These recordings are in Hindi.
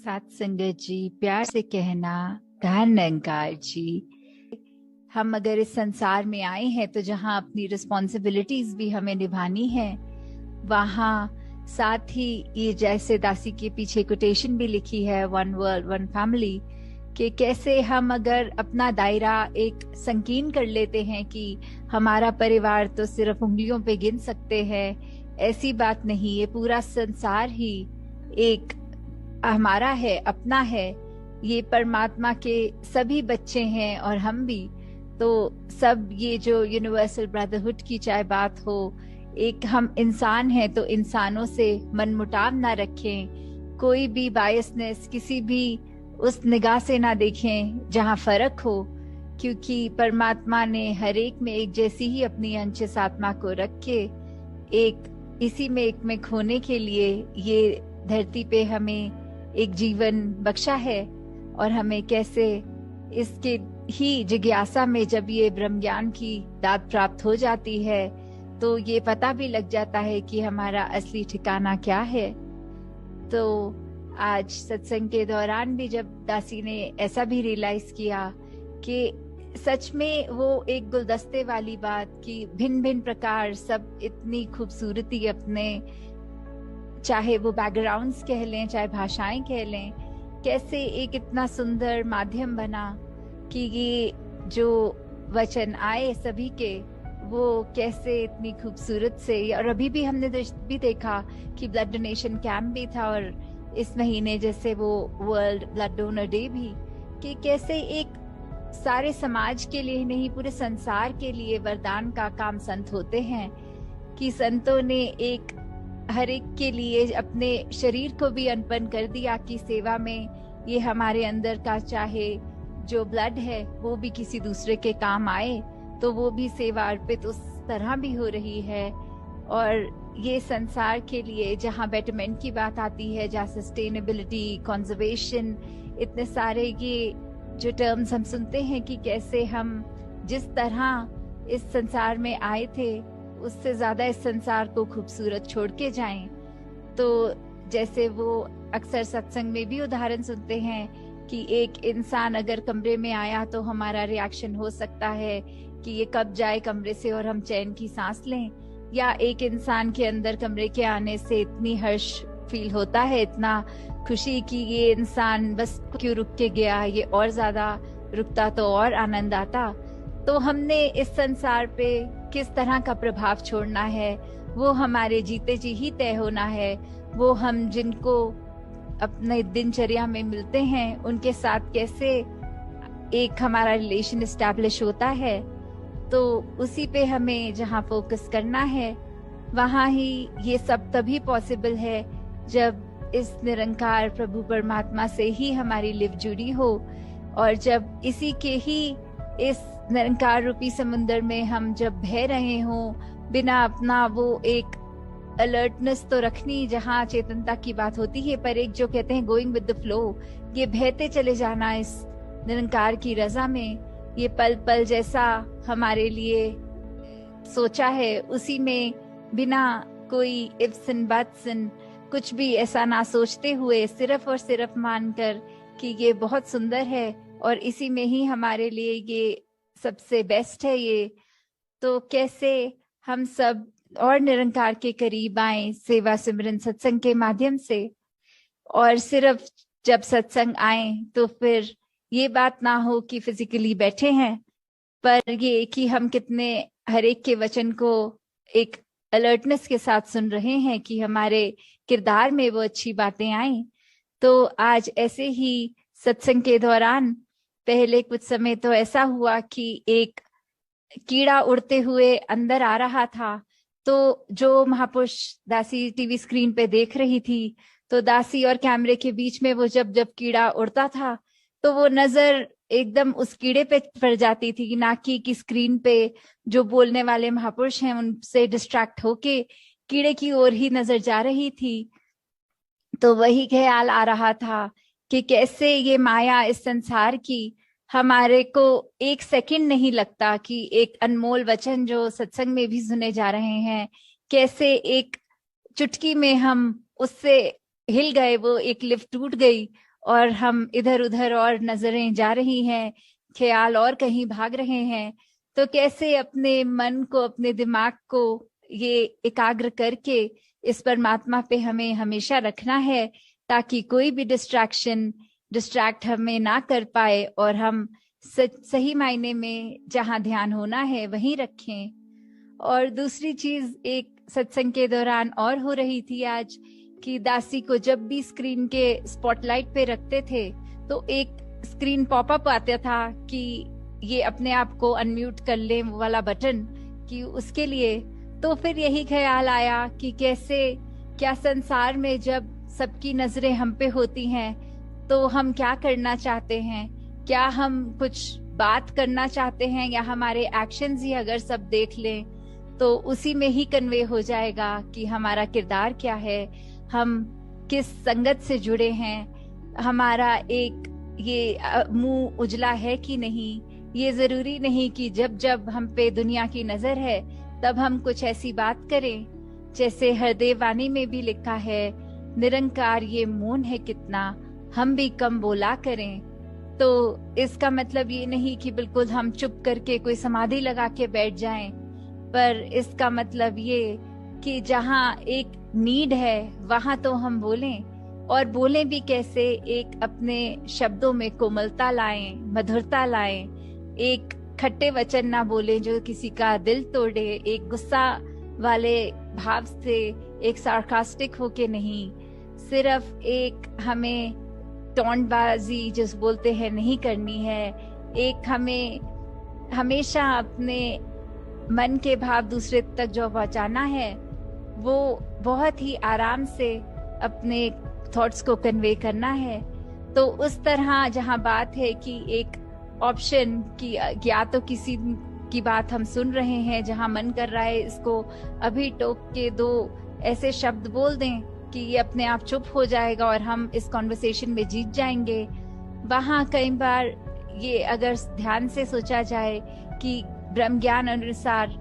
साथ संगत जी, प्यार से कहना धन निरंकार जी। हम अगर इस संसार में आए हैं तो जहाँ अपनी रिस्पॉन्सिबिलिटीज भी हमें निभानी है, वहाँ साथ ही ये जैसे दासी के पीछे कोटेशन भी लिखी है, वन वर्ल्ड वन फैमिली, कि कैसे हम अगर अपना दायरा एक संकीर्ण कर लेते हैं कि हमारा परिवार तो सिर्फ उंगलियों पे गिन सकते हैं, ऐसी बात नहीं। ये पूरा संसार ही एक हमारा है, अपना है। ये परमात्मा के सभी बच्चे हैं और हम भी। तो सब ये जो यूनिवर्सल ब्रदरहुड की चाहे बात हो, एक हम इंसान हैं तो इंसानों से मनमुटाव ना रखें, कोई भी बायसनेस किसी भी उस निगाह से ना देखें जहां फर्क हो, क्योंकि परमात्मा ने हर एक में एक जैसी ही अपनी अंश आत्मा को रख के एक इसी में एक में खोने के लिए ये धरती पे हमें एक जीवन बख्शा है। और हमें कैसे इसके ही जिज्ञासा में जब ये ब्रह्म ज्ञान की दात प्राप्त हो जाती है तो ये पता भी लग जाता है कि हमारा असली ठिकाना क्या है। तो आज सत्संग के दौरान भी जब दासी ने ऐसा भी रियलाइज किया कि सच में वो एक गुलदस्ते वाली बात कि भिन्न भिन्न प्रकार सब इतनी खूबसूरती अपने, चाहे वो बैकग्राउंड्स कह लें चाहे भाषाएं कह लें, कैसे एक इतना सुंदर माध्यम बना कि ये जो वचन आए सभी के, वो कैसे इतनी खूबसूरत से। और अभी भी हमने भी देखा कि ब्लड डोनेशन कैंप भी था, और इस महीने जैसे वो वर्ल्ड ब्लड डोनर डे भी, कि कैसे एक सारे समाज के लिए नहीं पूरे संसार के लिए वरदान का काम संत होते हैं, कि संतों ने एक हर एक के लिए अपने शरीर को भी अर्पण कर दिया कि सेवा में ये हमारे अंदर का चाहे जो ब्लड है वो भी किसी दूसरे के काम आए, तो वो भी सेवा अर्पित उस तरह भी हो रही है। और ये संसार के लिए जहाँ बेटरमेंट की बात आती है, जहाँ सस्टेनेबिलिटी, कंजर्वेशन, इतने सारे ये जो टर्म्स हम सुनते हैं कि कैसे हम जिस तरह इस संसार में आए थे उससे ज्यादा इस संसार को खूबसूरत छोड़ के जाएं। तो जैसे वो अक्सर सत्संग में भी उदाहरण सुनते हैं कि एक इंसान अगर कमरे में आया तो हमारा रिएक्शन हो सकता है कि ये कब जाए कमरे से और हम चैन की सांस लें, या एक इंसान के अंदर कमरे के आने से इतनी हर्ष फील होता है, इतना खुशी कि ये इंसान बस क्यों रुक के गया, ये और ज्यादा रुकता तो और आनंद आता। तो हमने इस संसार पे किस तरह का प्रभाव छोड़ना है वो हमारे जीते जी ही तय होना है। वो हम जिनको अपने दिनचर्या में मिलते हैं उनके साथ कैसे एक हमारा रिलेशन एस्टैब्लिश होता है, तो उसी पे हमें जहाँ फोकस करना है वहाँ ही ये सब तभी पॉसिबल है जब इस निरंकार प्रभु परमात्मा से ही हमारी लिव जुड़ी हो, और जब इसी के ही इस निरंकार रूपी समुद्र में हम जब बह रहे हों, बिना अपना वो एक अलर्टनेस तो रखनी जहाँ चेतनता की बात होती है, पर एक जो कहते हैं गोइंग विद द फ्लो, ये बहते चले जाना इस निरंकार की रजा में, ये पल पल जैसा हमारे लिए सोचा है उसी में बिना कोई इफ्स एंड बट्स एंड कुछ भी ऐसा ना सोचते हुए सिर्फ और सिर्फ मानकर कि ये बहुत सुंदर है और इसी में ही हमारे लिए ये सबसे बेस्ट है। ये तो कैसे हम सब और निरंकार के करीब आए सेवा सिमरन सत्संग के माध्यम से, और सिर्फ जब सत्संग आए तो फिर ये बात ना हो कि फिजिकली बैठे हैं, पर ये कि हम कितने हर एक के वचन को एक अलर्टनेस के साथ सुन रहे हैं कि हमारे किरदार में वो अच्छी बातें आए। तो आज ऐसे ही सत्संग के दौरान पहले कुछ समय तो ऐसा हुआ कि एक कीड़ा उड़ते हुए अंदर आ रहा था, तो जो महापुरुष दासी टीवी स्क्रीन पे देख रही थी, तो दासी और कैमरे के बीच में वो जब जब कीड़ा उड़ता था तो वो नजर एकदम उस कीड़े पे पड़ जाती थी, ना कि स्क्रीन पे जो बोलने वाले महापुरुष हैं उनसे डिस्ट्रैक्ट होके कीड़े की ओर ही नजर जा रही थी। तो वही ख्याल आ रहा था कि कैसे ये माया इस संसार की हमारे को एक सेकंड नहीं लगता कि एक अनमोल वचन जो सत्संग में भी सुने जा रहे हैं, कैसे एक चुटकी में हम उससे हिल गए, वो एक लिफ्ट टूट गई और हम इधर उधर और नजरें जा रही हैं, ख्याल और कहीं भाग रहे हैं, तो कैसे अपने मन को, अपने दिमाग को ये एकाग्र करके इस परमात्मा पे हमें हमेशा रखना है, ताकि कोई भी डिस्ट्रैक्ट हमें ना कर पाए, और हम सही मायने में जहाँ ध्यान होना है वहीं रखें। और दूसरी चीज एक सत्संग के दौरान और हो रही थी आज, कि दासी को जब भी स्क्रीन के स्पॉटलाइट पे रखते थे तो एक स्क्रीन पॉपअप आता था कि ये अपने आप को अनम्यूट कर ले, वो वाला बटन, कि उसके लिए। तो फिर यही ख्याल आया कि कैसे, क्या संसार में जब सबकी नजरें हम पे होती हैं तो हम क्या करना चाहते हैं, क्या हम कुछ बात करना चाहते हैं, या हमारे एक्शंस ही अगर सब देख लें तो उसी में ही कन्वे हो जाएगा कि हमारा किरदार क्या है, हम किस संगत से जुड़े हैं, हमारा एक ये मुंह उजला है कि नहीं। ये जरूरी नहीं कि जब जब हम पे दुनिया की नजर है तब हम कुछ ऐसी बात करें, जैसे हरदेव वाणी में भी लिखा है, निरंकार ये मौन है कितना, हम भी कम बोला करें। तो इसका मतलब ये नहीं कि बिल्कुल हम चुप करके कोई समाधि लगा के बैठ जाएं, पर इसका मतलब ये कि जहाँ एक नीड है वहां तो हम बोलें, और बोलें भी कैसे, एक अपने शब्दों में कोमलता लाएं, मधुरता लाएं, एक खट्टे वचन ना बोलें जो किसी का दिल तोड़े, एक गुस्सा वाले भाव से, एक सार्कास्टिक होके नहीं, सिर्फ एक हमें टोंटबाजी जिस बोलते हैं नहीं करनी है। एक हमें हमेशा अपने मन के भाव दूसरे तक जो पहुंचाना है वो बहुत ही आराम से अपने थॉट्स को कन्वे करना है। तो उस तरह जहां बात है कि एक ऑप्शन की, या तो किसी की बात हम सुन रहे हैं जहां मन कर रहा है इसको अभी टोक के दो ऐसे शब्द बोल दें कि ये अपने आप चुप हो जाएगा और हम इस कॉन्वर्सेशन में जीत जाएंगे। वहां कई बार ये अगर ध्यान से सोचा जाए कि ब्रह्म ज्ञान अनुसार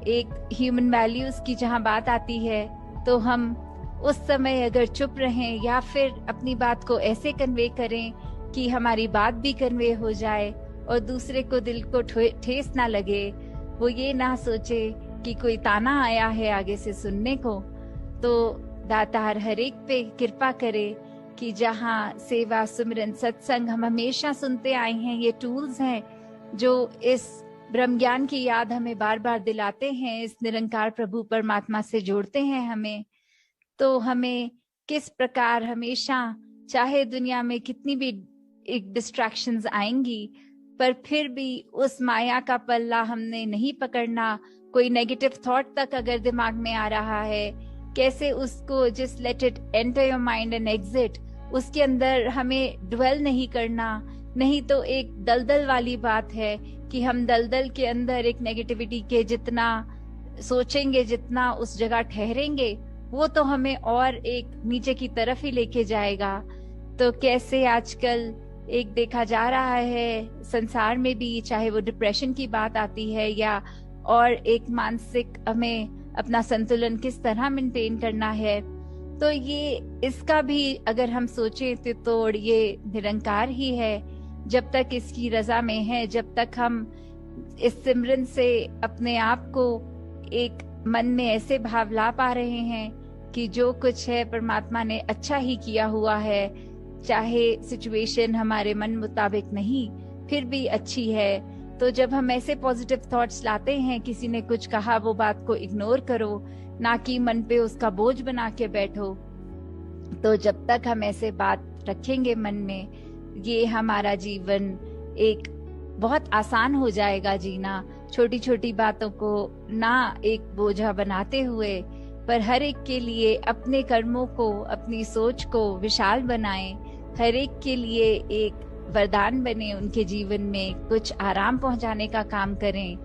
एक ह्यूमन वैल्यूज की जहां बात आती है, तो हम उस समय अगर चुप रहें या फिर अपनी बात को ऐसे कन्वे करें कि हमारी बात भी कन्वे हो जाए और दूसरे को दिल को ठेस ना लगे, वो ये ना सोचे कि कोई ताना आया है आगे से सुनने को। तो दातार हरेक पे कृपा करे कि जहाँ सेवा, सुमिरन, सत्संग हम हमेशा सुनते आए हैं, ये टूल्स हैं जो इस ब्रह्म ज्ञान की याद हमें बार बार दिलाते हैं, इस निरंकार प्रभु परमात्मा से जोड़ते हैं हमें। तो हमें किस प्रकार हमेशा, चाहे दुनिया में कितनी भी एक डिस्ट्रैक्शंस आएंगी, पर फिर भी उस माया का पल्ला हमने नहीं पकड़ना। कोई नेगेटिव थॉट तक अगर दिमाग में आ रहा है, कैसे उसको just let it enter your mind and exit, उसके अंदर हमें ड्वेल नहीं करना। नहीं तो एक दलदल वाली बात है कि हम दलदल के अंदर एक नेगेटिविटी के जितना सोचेंगे, जितना उस जगह ठहरेंगे, वो तो हमें और एक नीचे की तरफ ही लेके जाएगा। तो कैसे आजकल एक देखा जा रहा है संसार में भी, चाहे वो डिप्रेशन की बात आती है या और एक मानसिक, हमें अपना संतुलन किस तरह मेंटेन करना है। तो ये इसका भी अगर हम सोचें तो ये निरंकार ही है। जब तक इसकी रजा में है, जब तक हम इस सिमरन से अपने आप को एक मन में ऐसे भाव ला पा रहे हैं कि जो कुछ है परमात्मा ने अच्छा ही किया हुआ है, चाहे सिचुएशन हमारे मन मुताबिक नहीं फिर भी अच्छी है। तो जब हम ऐसे पॉजिटिव थॉट्स लाते हैं, किसी ने कुछ कहा वो बात को इग्नोर करो, ना कि मन पे उसका बोझ बना के बैठो। तो जब तक हम ऐसे बात रखेंगे मन में, ये हमारा जीवन एक बहुत आसान हो जाएगा जीना। छोटी छोटी बातों को ना एक बोझा बनाते हुए, पर हर एक के लिए अपने कर्मों को, अपनी सोच को विशाल बनाएं, हर एक के लिए एक वरदान बने, उनके जीवन में कुछ आराम पहुंचाने का काम करें।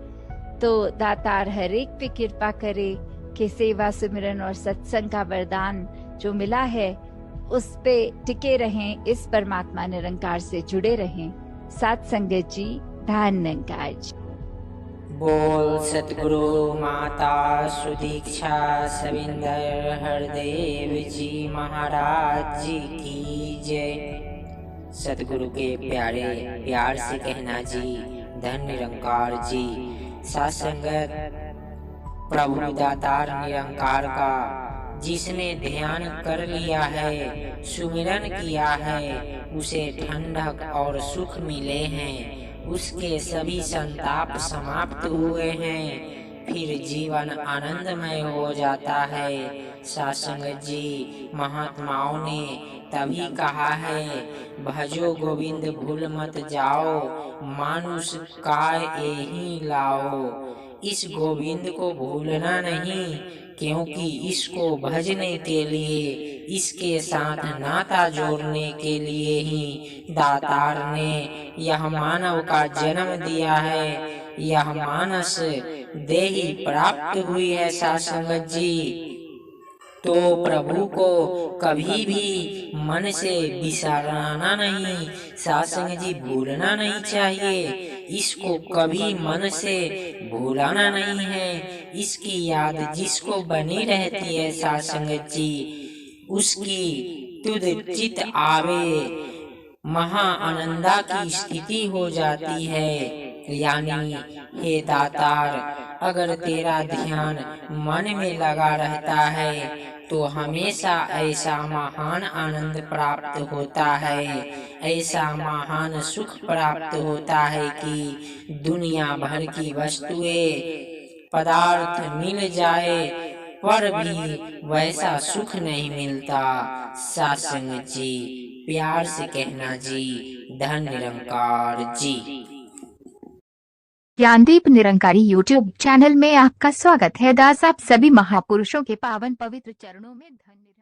तो दातार हर एक पे कृपा करे कि सेवा, सुमिरन और सत्संग का वरदान जो मिला है उस पे टिके रहें, इस परमात्मा निरंकार से जुड़े रहें। साथ संगत जी, धन्यवाद जी। बोल सतगुरु माता सुदीक्षा सविंदर हरदेव जी महाराज जी की जय। सतगुरु के प्यारे प्यार से कहना जी, धन निरंकार जी। सत्संगत प्रभु दातार निरंकार का जिसने ध्यान कर लिया है, सुमिरन किया है, उसे ठंडक और सुख मिले हैं, उसके सभी संताप समाप्त हुए हैं, फिर जीवन आनंदमय हो जाता है। सत्संग जी, महात्माओं ने तभी कहा है, भजो गोविंद भूल मत जाओ, मानुष काय एहि लाओ। इस गोविंद को भूलना नहीं, क्योंकि इसको भजने के लिए, इसके साथ नाता जोड़ने के लिए ही दातार ने यह मानव का जन्म दिया है, यह मानस देही प्राप्त हुई है। सत्संग जी, तो प्रभु को कभी भी मन से बिसराना नहीं, सत्संग जी भूलना नहीं चाहिए, इसको कभी मन से भूलाना नहीं है। इसकी याद जिसको बनी रहती है सत्संग जी, उसकी तुद चित आवे, महा आनंदा की स्थिति हो जाती है। यानी हे दातार, अगर तेरा ध्यान मन में लगा रहता है तो हमेशा ऐसा महान आनंद प्राप्त होता है, ऐसा महान सुख प्राप्त होता है कि दुनिया भर की वस्तुएं पदार्थ मिल जाए पर भी वैसा सुख नहीं मिलता। सत्संग जी, प्यार से कहना जी, धन निरंकार जी। ज्ञानदीप निरंकारी यूट्यूब चैनल में आपका स्वागत है। दास आप सभी महापुरुषों के पावन पवित्र चरणों में धन्यवाद।